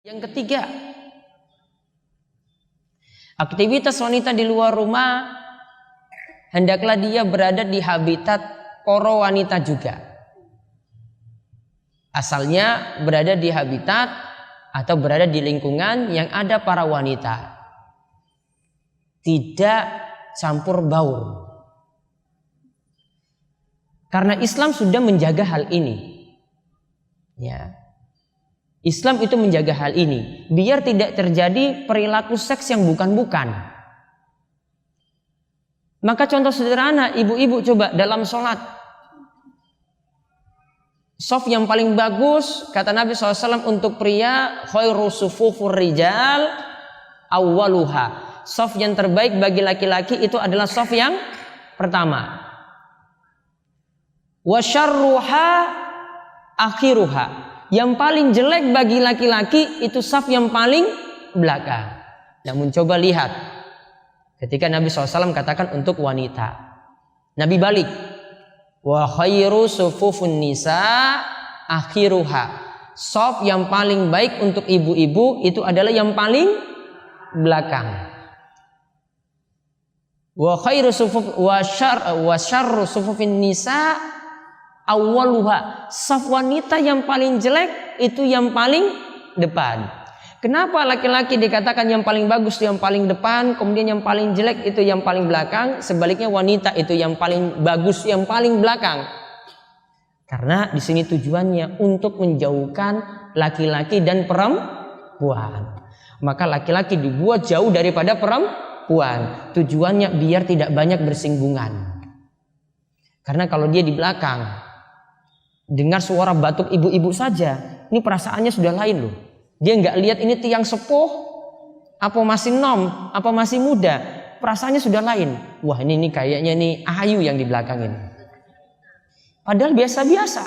Yang ketiga, aktivitas wanita di luar rumah hendaklah dia berada di habitat para wanita juga. Asalnya berada di habitat atau berada di lingkungan yang ada para wanita. Tidak campur baur. Karena Islam sudah menjaga hal ini. Ya. Islam itu menjaga hal ini biar tidak terjadi perilaku seks yang bukan-bukan. Maka contoh sederhana, ibu-ibu coba dalam sholat, shaf yang paling bagus kata Nabi SAW untuk pria, khairu sufufur rijal awwaluha. Shaf yang terbaik bagi laki-laki itu adalah shaf yang pertama. Wa syarruha akhiruha. Yang paling jelek bagi laki-laki itu shaf yang paling belakang. Namun coba lihat ketika Nabi SAW katakan untuk wanita, Nabi balik, wa khairu sufufun nisa akhiruha. Shaf yang paling baik untuk ibu-ibu itu adalah yang paling belakang. Wa khairu sufuf wa syarru sufufin nisa awwaluha. Shaf wanita yang paling jelek itu yang paling depan. Kenapa laki-laki dikatakan yang paling bagus yang paling depan, kemudian yang paling jelek itu yang paling belakang, sebaliknya wanita itu yang paling bagus yang paling belakang? Karena di sini tujuannya untuk menjauhkan laki-laki dan perempuan. Maka laki-laki dibuat jauh daripada perempuan. Tujuannya biar tidak banyak bersinggungan. Karena kalau dia di belakang dengar suara batuk ibu-ibu saja, ini perasaannya sudah lain loh. Dia nggak lihat ini tiang sepuh, apa masih nom, apa masih muda. Perasaannya sudah lain. Wah ini kayaknya ini ayu yang di belakang ini. Padahal biasa-biasa.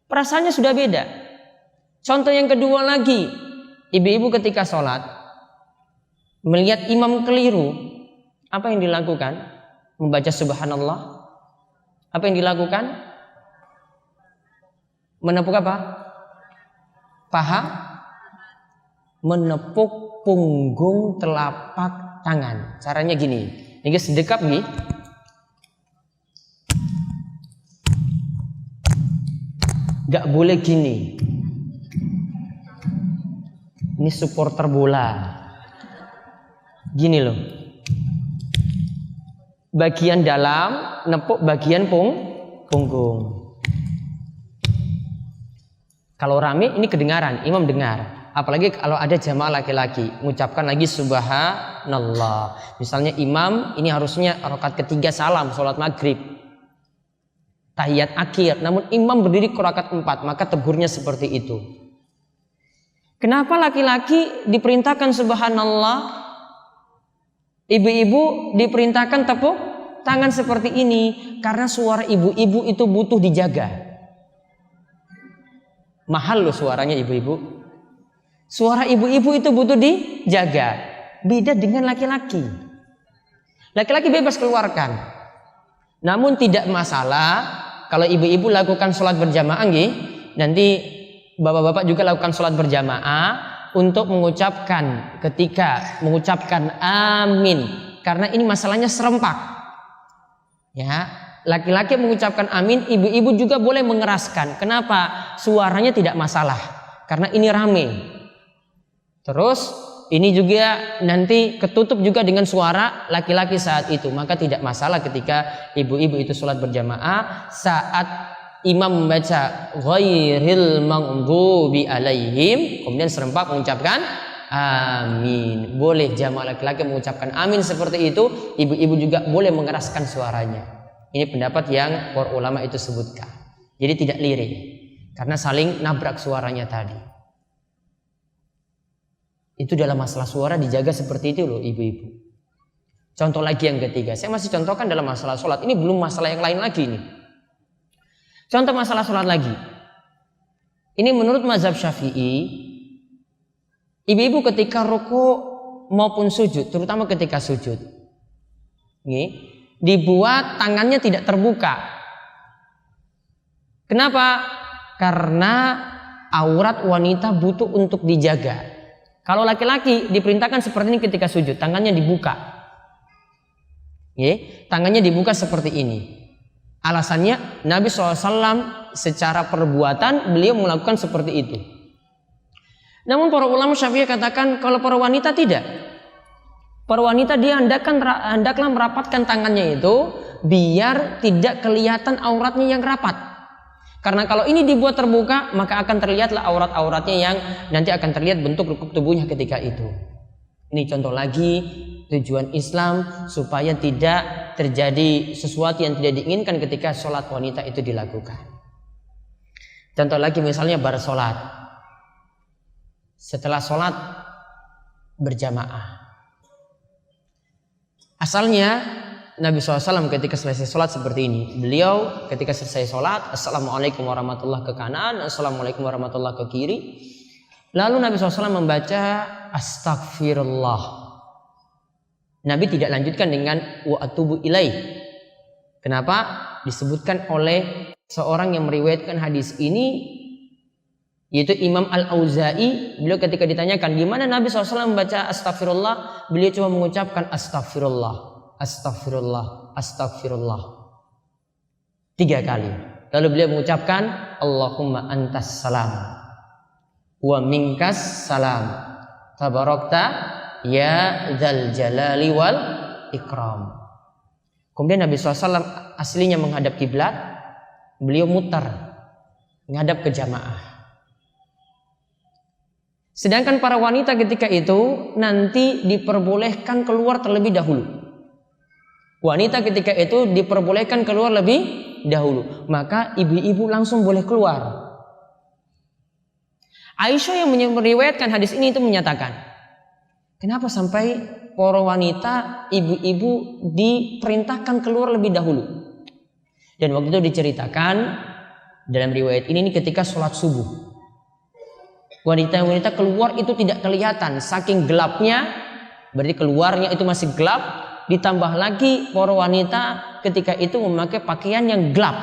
Perasaannya sudah beda. Contoh yang kedua lagi, ibu-ibu ketika sholat melihat imam keliru, apa yang dilakukan? Membaca subhanallah. Apa yang dilakukan? Menepuk apa? Paha, menepuk punggung telapak tangan. Caranya gini, ini sedekap nih. Gak boleh gini. Ini supporter bola. Gini loh. Bagian dalam nepuk bagian punggung. Kalau rame ini kedengaran, imam dengar. Apalagi kalau ada jamaah laki-laki, mengucapkan lagi subhanallah. Misalnya imam ini harusnya rakaat ketiga salam sholat maghrib, tahiyat akhir. Namun imam berdiri ke rakaat 4, maka tegurnya seperti itu. Kenapa laki-laki diperintahkan subhanallah, ibu-ibu diperintahkan tepuk tangan seperti ini? Karena suara ibu-ibu itu butuh dijaga. Mahal loh suaranya ibu-ibu. Suara ibu-ibu itu butuh dijaga. Beda dengan laki-laki. Laki-laki bebas keluarkan. Namun tidak masalah kalau ibu-ibu lakukan sholat berjamaah nggih. Nanti bapak-bapak juga lakukan sholat berjamaah untuk mengucapkan ketika mengucapkan amin. Karena ini masalahnya serempak. Ya. Laki-laki mengucapkan amin, ibu-ibu juga boleh mengeraskan. Kenapa? Suaranya tidak masalah. Karena ini rame. Terus ini juga nanti ketutup juga dengan suara laki-laki saat itu. Maka tidak masalah ketika ibu-ibu itu sholat berjamaah saat imam membaca ghairil maghdubi alaihim, kemudian serempak mengucapkan amin. Boleh jamaah laki-laki mengucapkan amin seperti itu. Ibu-ibu juga boleh mengeraskan suaranya. Ini pendapat yang para ulama itu sebutkan. Jadi tidak lirik karena saling nabrak suaranya tadi. Itu dalam masalah suara dijaga seperti itu loh ibu-ibu. Contoh lagi yang ketiga, saya masih contohkan dalam masalah sholat. Ini belum masalah yang lain lagi nih. Contoh masalah sholat lagi. Ini menurut mazhab Syafi'i, ibu-ibu ketika rukuk maupun sujud, terutama ketika sujud, dibuat tangannya tidak terbuka. Kenapa? Karena aurat wanita butuh untuk dijaga. Kalau laki-laki diperintahkan seperti ini ketika sujud, tangannya dibuka. Tangannya dibuka seperti ini. Alasannya Nabi SAW secara perbuatan beliau melakukan seperti itu. Namun para ulama Syafi'i katakan kalau para wanita tidak. Para wanita dia hendaklah merapatkan tangannya itu biar tidak kelihatan auratnya yang rapat. Karena kalau ini dibuat terbuka, maka akan terlihatlah aurat-auratnya yang nanti akan terlihat bentuk rukuk tubuhnya ketika itu. Ini contoh lagi tujuan Islam supaya tidak terjadi sesuatu yang tidak diinginkan ketika sholat wanita itu dilakukan. Contoh lagi misalnya bersolat. Setelah sholat berjamaah. Asalnya Nabi SAW ketika selesai sholat seperti ini. Beliau ketika selesai sholat, Assalamualaikum warahmatullahi ke kanan, Assalamualaikum warahmatullahi ke kiri. Lalu Nabi SAW membaca Astagfirullah. Nabi tidak lanjutkan dengan wa atubu ilaih. Kenapa? Disebutkan oleh seorang yang meriwayatkan hadis ini, yaitu Imam Al-Auza'i. Beliau ketika ditanyakan gimana Nabi SAW membaca Astagfirullah, beliau cuma mengucapkan Astagfirullah. Astagfirullah, astagfirullah 3 kali. Lalu beliau mengucapkan Allahumma antas salam wa minkas salam tabarakta ya dzal jalali wal ikram. Kemudian Nabi SAW aslinya menghadap kiblat, beliau mutar menghadap ke jamaah. Sedangkan para wanita ketika itu nanti diperbolehkan keluar terlebih dahulu. Wanita ketika itu diperbolehkan keluar lebih dahulu. Maka ibu-ibu langsung boleh keluar. Aisyah yang meriwayatkan hadis ini itu menyatakan, kenapa sampai para wanita, ibu-ibu diperintahkan keluar lebih dahulu? Dan waktu itu diceritakan dalam riwayat ini ketika sholat subuh. Wanita-wanita keluar itu tidak kelihatan, saking gelapnya. Berarti keluarnya itu masih gelap. Ditambah lagi para wanita ketika itu memakai pakaian yang gelap.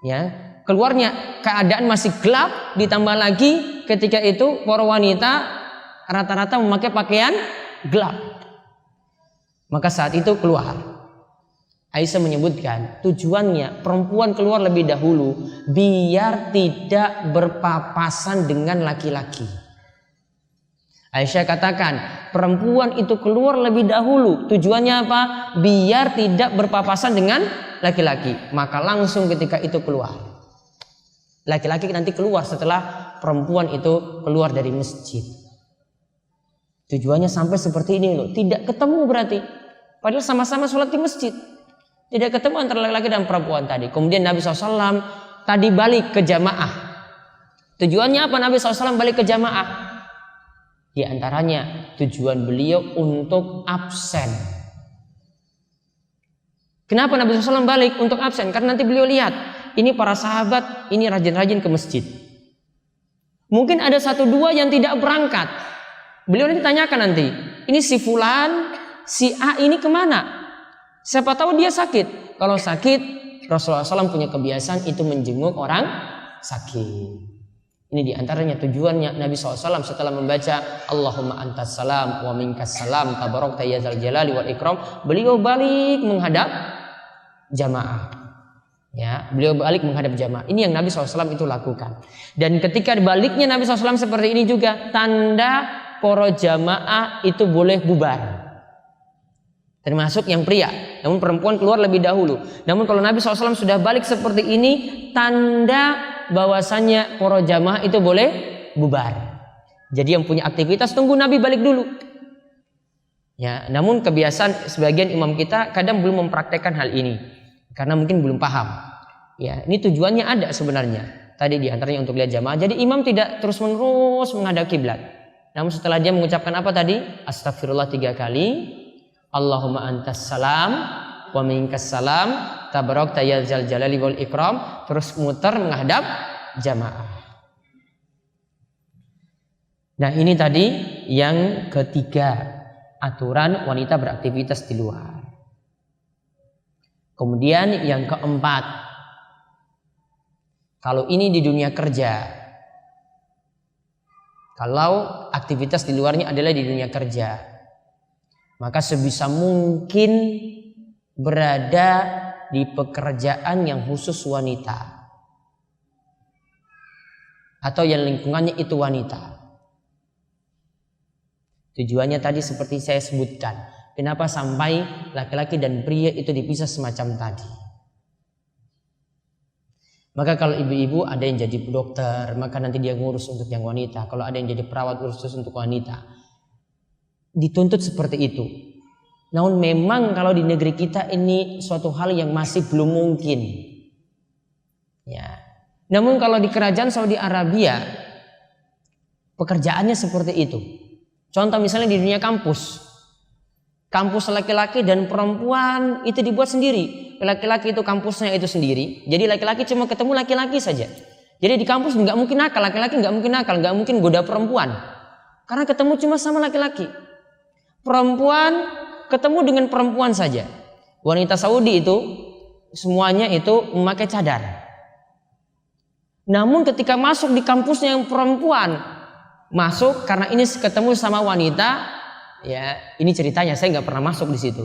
Ya, keluarnya keadaan masih gelap, ditambah lagi ketika itu para wanita rata-rata memakai pakaian gelap. Maka saat itu keluar. Aisyah menyebutkan tujuannya perempuan keluar lebih dahulu biar tidak berpapasan dengan laki-laki. Aisyah katakan perempuan itu keluar lebih dahulu. Tujuannya apa? Biar tidak berpapasan dengan laki-laki. Maka langsung ketika itu keluar. Laki-laki nanti keluar setelah perempuan itu keluar dari masjid. Tujuannya sampai seperti ini loh. Tidak ketemu berarti. Padahal sama-sama sholat di masjid. Tidak ketemu antara laki-laki dan perempuan tadi. Kemudian Nabi SAW tadi balik ke jamaah. Tujuannya apa Nabi SAW balik ke jamaah? Di antaranya tujuan beliau untuk absen. Kenapa Nabi SAW balik untuk absen? Karena nanti beliau lihat, ini para sahabat ini rajin-rajin ke masjid. Mungkin ada 1-2 yang tidak berangkat. Beliau nanti tanyakan nanti, ini si fulan, si A ini kemana? Siapa tahu dia sakit. Kalau sakit, Rasulullah SAW punya kebiasaan itu menjenguk orang sakit. Ini diantaranya tujuannya Nabi SAW setelah membaca Allahumma antas salam wa minkas salam tabarakta ya dzal jalali wal ikram, beliau balik menghadap jamaah. Ya, beliau balik menghadap jamaah. Ini yang Nabi SAW itu lakukan. Dan ketika baliknya Nabi SAW seperti ini juga tanda para jamaah itu boleh bubar. Termasuk yang pria. Namun perempuan keluar lebih dahulu. Namun kalau Nabi SAW sudah balik seperti ini, tanda bahwasanya para jamaah itu boleh bubar. Jadi yang punya aktivitas tunggu Nabi balik dulu. Ya, namun kebiasaan sebagian imam kita kadang belum mempraktekkan hal ini karena mungkin belum paham. Ya, ini tujuannya ada sebenarnya. Tadi diantaranya untuk lihat jamaah. Jadi imam tidak terus-menerus menghadap kiblat. Namun setelah dia mengucapkan apa tadi? Astagfirullah 3 kali. Allahumma antas salam wa minkas salam tabarakta ya dzal jalali wal ikram, terus muter menghadap jamaah. Nah, ini tadi yang ketiga, aturan wanita beraktivitas di luar. Kemudian yang keempat, kalau ini di dunia kerja, kalau aktivitas di luarnya adalah di dunia kerja, maka sebisa mungkin berada di pekerjaan yang khusus wanita atau yang lingkungannya itu wanita. Tujuannya tadi seperti saya sebutkan, kenapa sampai laki-laki dan pria itu dipisah semacam tadi. Maka kalau ibu-ibu ada yang jadi dokter, maka nanti dia ngurus untuk yang wanita. Kalau ada yang jadi perawat, khusus untuk wanita. Dituntut seperti itu. Namun memang kalau di negeri kita ini suatu hal yang masih belum mungkin. Ya. Namun kalau di kerajaan Saudi Arabia, pekerjaannya seperti itu. Contoh misalnya di dunia kampus. Kampus laki-laki dan perempuan itu dibuat sendiri. Laki-laki itu kampusnya itu sendiri. Jadi laki-laki cuma ketemu laki-laki saja. Jadi di kampus nggak mungkin nakal, laki-laki nggak mungkin nakal, nggak mungkin goda perempuan. Karena ketemu cuma sama laki-laki. Perempuan ketemu dengan perempuan saja. Wanita Saudi itu semuanya itu memakai cadar. Namun ketika masuk di kampusnya yang perempuan, masuk karena ini ketemu sama wanita, ya ini ceritanya, saya nggak pernah masuk di situ,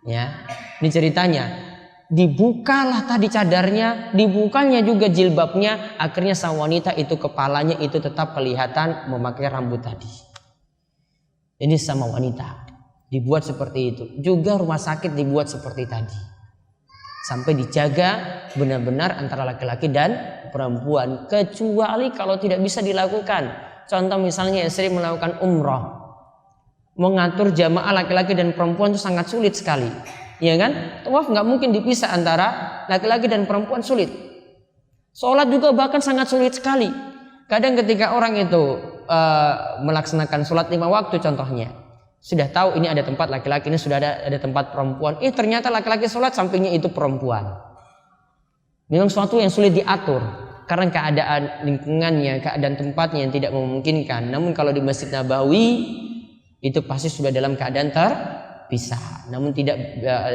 ya ini ceritanya. Dibukalah tadi cadarnya, dibukanya juga jilbabnya, akhirnya sang wanita itu kepalanya itu tetap kelihatan memakai rambut tadi. Ini sama wanita dibuat seperti itu. Juga rumah sakit dibuat seperti tadi, sampai dijaga benar-benar antara laki-laki dan perempuan, kecuali kalau tidak bisa dilakukan. Contoh misalnya istri melakukan umroh, mengatur jamaah laki-laki dan perempuan itu sangat sulit sekali, ya kan? Tawaf nggak mungkin dipisah antara laki-laki dan perempuan, sulit. Sholat juga bahkan sangat sulit sekali. Kadang ketika orang itu melaksanakan sholat 5 waktu contohnya, sudah tahu ini ada tempat laki-laki, ini sudah ada tempat perempuan, ternyata laki-laki sholat sampingnya itu perempuan. Memang suatu yang sulit diatur. Karena keadaan lingkungannya, keadaan tempatnya yang tidak memungkinkan. Namun kalau di Masjid Nabawi itu pasti sudah dalam keadaan terpisah. Namun tidak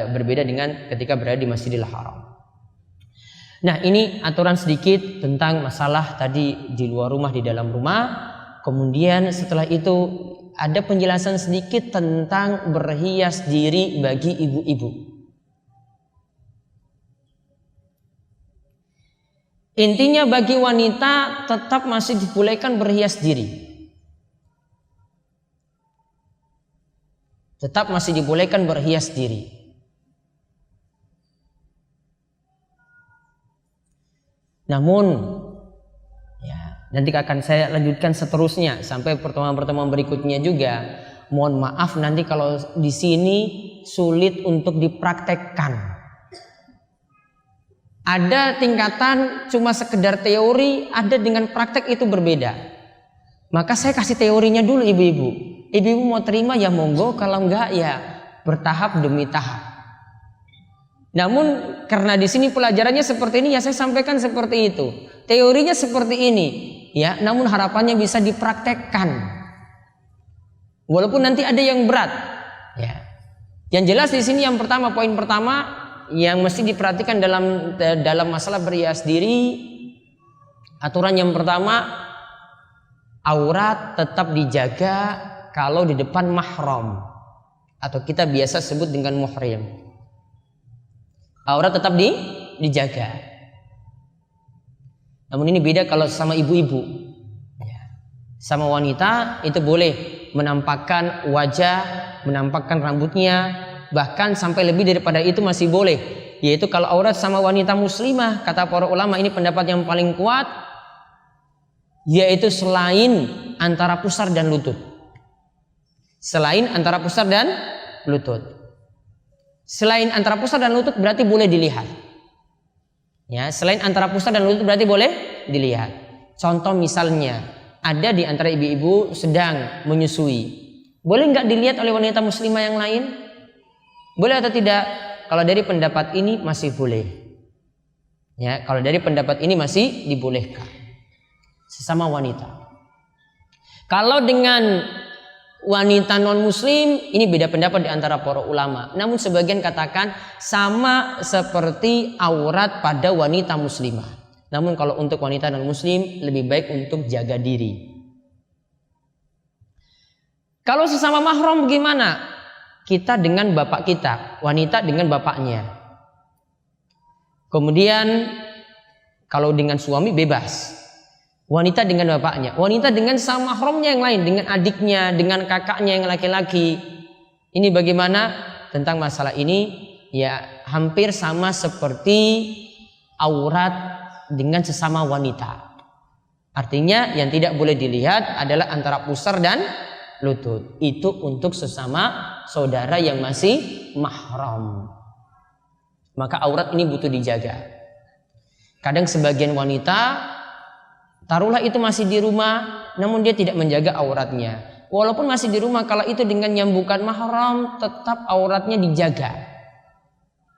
berbeda dengan ketika berada di Masjidil Haram. Nah, ini aturan sedikit tentang masalah tadi di luar rumah, di dalam rumah. Kemudian setelah itu ada penjelasan sedikit tentang berhias diri bagi ibu-ibu. Intinya bagi wanita tetap masih dibolehkan berhias diri. Tetap masih dibolehkan berhias diri. Namun ya, nanti akan saya lanjutkan seterusnya sampai pertemuan-pertemuan berikutnya juga. Mohon maaf nanti kalau di sini sulit untuk dipraktekkan. Ada tingkatan cuma sekedar teori, ada dengan praktek itu berbeda. Maka saya kasih teorinya dulu ibu-ibu. Ibu-ibu mau terima ya monggo, kalau enggak ya bertahap demi tahap. Namun karena di sini pelajarannya seperti ini, ya saya sampaikan seperti itu. Teorinya seperti ini, ya. Namun harapannya bisa dipraktekkan. Walaupun nanti ada yang berat, ya. Yang jelas di sini yang pertama, poin pertama yang mesti diperhatikan dalam masalah berhias diri, aturan yang pertama, aurat tetap dijaga kalau di depan mahram atau kita biasa sebut dengan muhrim. Aurat tetap dijaga. Namun ini beda kalau sama ibu-ibu. Sama wanita itu boleh menampakkan wajah, menampakkan rambutnya, bahkan sampai lebih daripada itu masih boleh, yaitu kalau aurat sama wanita muslimah, kata para ulama ini pendapat yang paling kuat, yaitu selain antara pusar dan lutut. Selain antara pusar dan lutut. Selain antara pusar dan lutut berarti boleh dilihat. Ya, selain antara pusar dan lutut berarti boleh dilihat. Contoh misalnya, ada di antara ibu-ibu sedang menyusui, boleh nggak dilihat oleh wanita muslimah yang lain? Boleh atau tidak? Kalau dari pendapat ini masih boleh. Ya, kalau dari pendapat ini masih dibolehkan. sesama wanita. Kalau dengan wanita non muslim ini beda pendapat di antara para ulama. Namun sebagian katakan sama seperti aurat pada wanita muslimah. Namun kalau untuk wanita non muslim lebih baik untuk jaga diri. Kalau sesama mahram bagaimana? Kita dengan bapak kita, wanita dengan bapaknya. Kemudian kalau dengan suami bebas. Wanita dengan bapaknya, wanita dengan sama mahramnya yang lain, dengan adiknya, dengan kakaknya yang laki-laki. Ini bagaimana tentang masalah ini? Ya hampir sama seperti aurat dengan sesama wanita. Artinya yang tidak boleh dilihat adalah antara pusar dan lutut. Itu untuk sesama saudara yang masih mahram. Maka aurat ini butuh dijaga. Kadang sebagian wanita taruhlah itu masih di rumah, namun dia tidak menjaga auratnya. Walaupun masih di rumah, kalau itu dengan yang bukan mahram, tetap auratnya dijaga.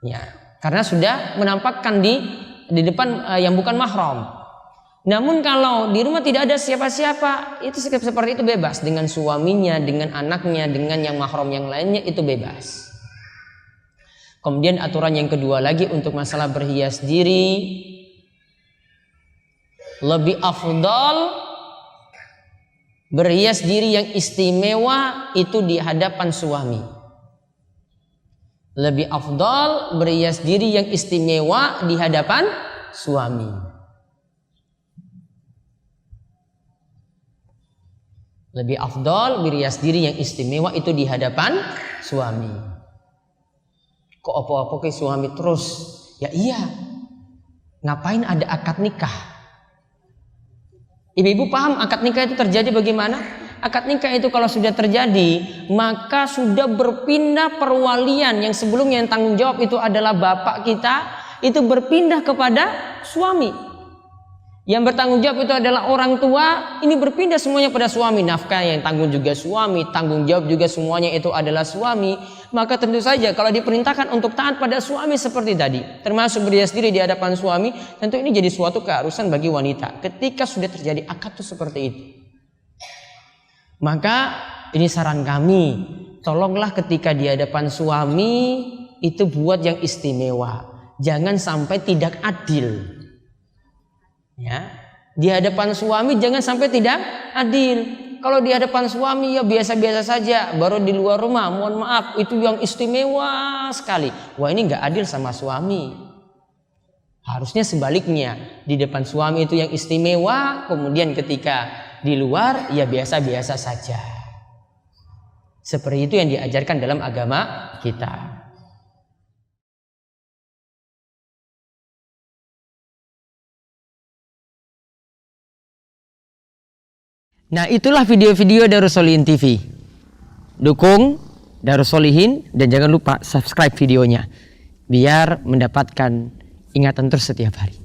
Ya, karena sudah menampakkan di depan yang bukan mahram. Namun kalau di rumah tidak ada siapa-siapa, itu seperti itu bebas. Dengan suaminya, dengan anaknya, dengan yang mahram yang lainnya, itu bebas. Kemudian aturan yang kedua lagi untuk masalah berhias diri. Lebih afdal berhias diri yang istimewa itu di hadapan suami. Lebih afdal berhias diri yang istimewa di hadapan suami. Lebih afdal berhias diri yang istimewa itu di hadapan suami. Kok apa-apa ke suami terus? Ya iya. Ngapain ada akad nikah? Ibu-ibu paham akad nikah itu terjadi bagaimana? Akad nikah itu kalau sudah terjadi, maka sudah berpindah perwalian yang sebelumnya yang tanggung jawab itu adalah bapak kita, itu berpindah kepada suami. Yang bertanggung jawab itu adalah orang tua, ini berpindah semuanya pada suami. Nafkah yang tanggung juga suami, tanggung jawab juga semuanya itu adalah suami. Maka tentu saja kalau diperintahkan untuk taat pada suami seperti tadi, termasuk berhias diri di hadapan suami, tentu ini jadi suatu keharusan bagi wanita. Ketika sudah terjadi akad itu seperti itu. Maka ini saran kami, tolonglah ketika di hadapan suami itu buat yang istimewa. Jangan sampai tidak adil. Ya, di hadapan suami jangan sampai tidak adil. Kalau di hadapan suami ya biasa-biasa saja, baru di luar rumah mohon maaf itu yang istimewa sekali. Wah ini nggak adil sama suami. Harusnya sebaliknya, di depan suami itu yang istimewa, kemudian ketika di luar ya biasa-biasa saja. Seperti itu yang diajarkan dalam agama kita. Nah itulah video-video Darussolihin TV. Dukung Darussolihin dan jangan lupa subscribe videonya biar mendapatkan ingatan terus setiap hari.